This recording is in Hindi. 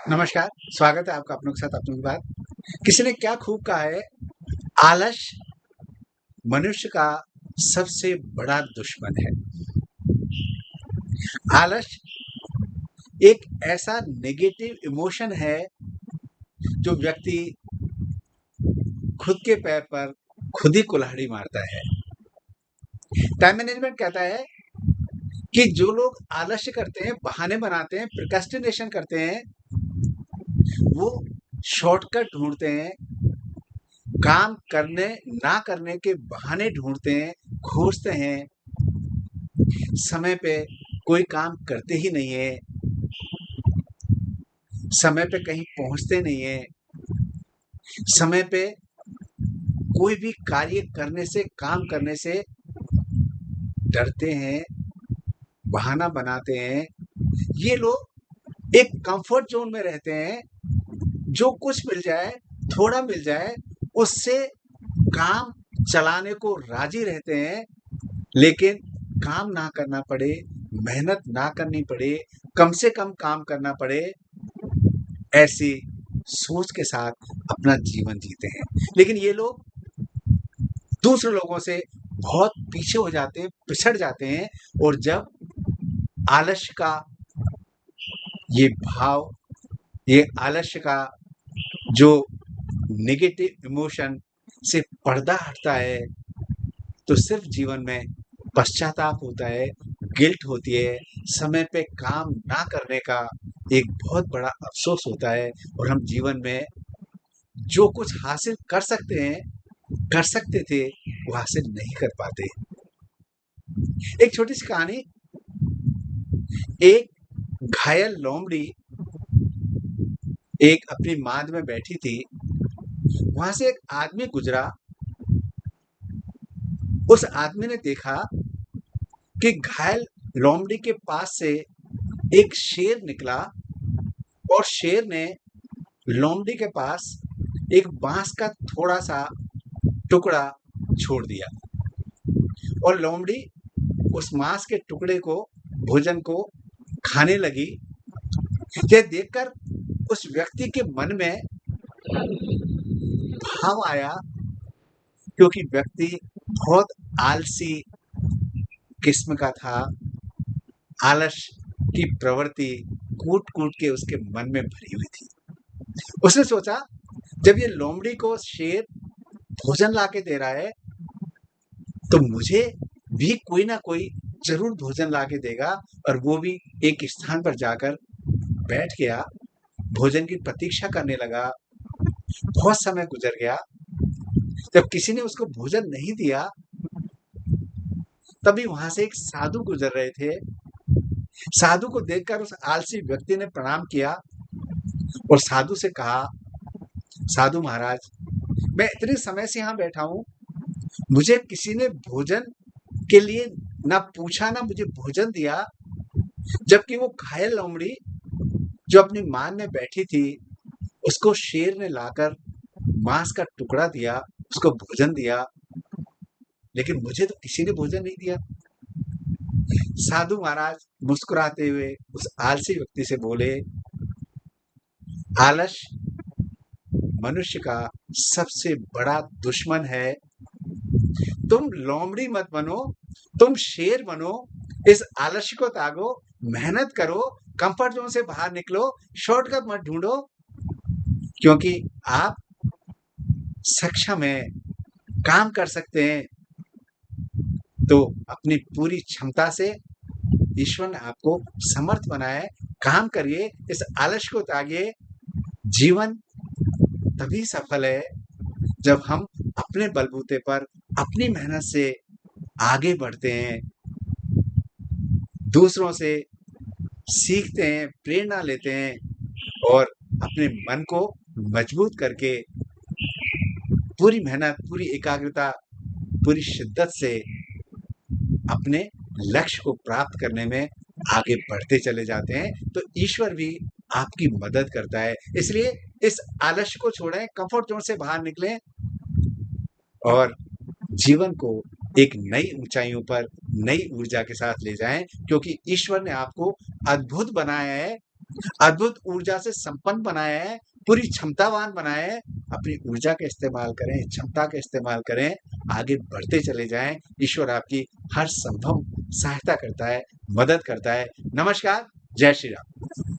नमस्कार, स्वागत है आपका अपनों के साथ अपनों की बात। किसी ने क्या खूब कहा है, आलस मनुष्य का सबसे बड़ा दुश्मन है। आलस एक ऐसा नेगेटिव इमोशन है जो व्यक्ति खुद के पैर पर खुद ही कुल्हाड़ी मारता है। टाइम मैनेजमेंट कहता है कि जो लोग आलस्य करते हैं, बहाने बनाते हैं, प्रोक्रेस्टिनेशन करते हैं, वो शॉर्टकट ढूँढते हैं, काम करने ना करने के बहाने ढूँढते हैं, खोजते हैं, समय पे कोई काम करते ही नहीं है, समय पे कहीं पहुँचते नहीं हैं, समय पे कोई भी कार्य करने से, काम करने से डरते हैं, बहाना बनाते हैं। ये लोग एक कंफर्ट ज़ोन में रहते हैं, जो कुछ मिल जाए, थोड़ा मिल जाए, उससे काम चलाने को राज़ी रहते हैं, लेकिन काम ना करना पड़े, मेहनत ना करनी पड़े, कम से कम काम करना पड़े, ऐसी सोच के साथ अपना जीवन जीते हैं। लेकिन ये लोग दूसरे लोगों से बहुत पीछे हो जाते हैं, पिछड़ जाते हैं और जब आलस्य का ये भाव, ये आलस्य का जो नेगेटिव इमोशन से पर्दा हटता है, तो सिर्फ जीवन में पश्चाताप होता है, गिल्ट होती है, समय पे काम ना करने का एक बहुत बड़ा अफ़सोस होता है और हम जीवन में जो कुछ हासिल कर सकते हैं, कर सकते थे, वो हासिल नहीं कर पाते। एक छोटी-सी कहानी, एक घायल लोमड़ी एक अपनी माँद में बैठी थी, वहाँ से एक आदमी गुज़रा, उस आदमी ने देखा कि घायल लोमड़ी के पास से एक शेर निकला और शेर ने लोमड़ी के पास एक बाँस का थोड़ा-सा टुकड़ा छोड़ दिया और लोमड़ी उस माँस के टुकड़े को, भोजन को खाने लगी। ये देखकर उस व्यक्ति के मन में भाव आया, क्योंकि व्यक्ति बहुत आलसी किस्म का था, आलस की प्रवृत्ति कूट-कूट के उसके मन में भरी हुई थी। उसने सोचा, जब ये लोमड़ी को शेर भोजन लाके दे रहा है, तो मुझे भी कोई ना कोई ज़रूर भोजन लाके देगा और वो भी एक स्थान पर जाकर बैठ गया, भोजन की प्रतीक्षा करने लगा। बहुत समय गुज़र गया, जब किसी ने उसको भोजन नहीं दिया, तभी वहाँ से एक साधु गुज़र रहे थे। साधु को देखकर उस आलसी व्यक्ति ने प्रणाम किया और साधु से कहा, साधु महाराज, मैं इतने समय से यहाँ बैठा हूँ, मुझे किसी ने भोजन के लिए ना पूछा ना मुझे भोजन दिया, जबकि वो घायल लोमड़ी जो अपनी मान में बैठी थी, उसको शेर ने लाकर मांस का टुकड़ा दिया, उसको भोजन दिया, लेकिन मुझे तो किसी ने भोजन नहीं दिया। साधु महाराज मुस्कुराते हुए उस आलसी व्यक्ति से बोले, आलस मनुष्य का सबसे बड़ा दुश्मन है। तुम लोमड़ी मत बनो, तुम शेर बनो, इस आलस्य को त्यागो, मेहनत करो, कंफर्ट ज़ोन से बाहर निकलो, शॉर्टकट मत ढूँढो, क्योंकि आप सक्षम हैं, काम कर सकते हैं। तो अपनी पूरी क्षमता से ईश्वर ने आपको समर्थ बनाया है, काम करिए, इस आलस्य को त्यागिए। जीवन तभी सफल है जब हम अपने बलबूते पर, अपनी मेहनत से आगे बढ़ते हैं, दूसरों से सीखते हैं, प्रेरणा लेते हैं और अपने मन को मजबूत करके पूरी मेहनत, पूरी एकाग्रता, पूरी शिद्दत से अपने लक्ष्य को प्राप्त करने में आगे बढ़ते चले जाते हैं, तो ईश्वर भी आपकी मदद करता है। इसलिए इस आलस्य को छोड़ें, कम्फर्ट ज़ोन से बाहर निकलें और जीवन को एक नई ऊँचाइयों पर, नई ऊर्जा के साथ ले जाएँ, क्योंकि ईश्वर ने आपको अद्भुत बनाया है, अद्भुत ऊर्जा से संपन्न बनाया है, पूरी क्षमतावान बनाया है। अपनी ऊर्जा का इस्तेमाल करें, क्षमता का इस्तेमाल करें, आगे बढ़ते चले जाएँ। ईश्वर आपकी हर संभव सहायता करता है, मदद करता है। नमस्कार, जय श्री राम।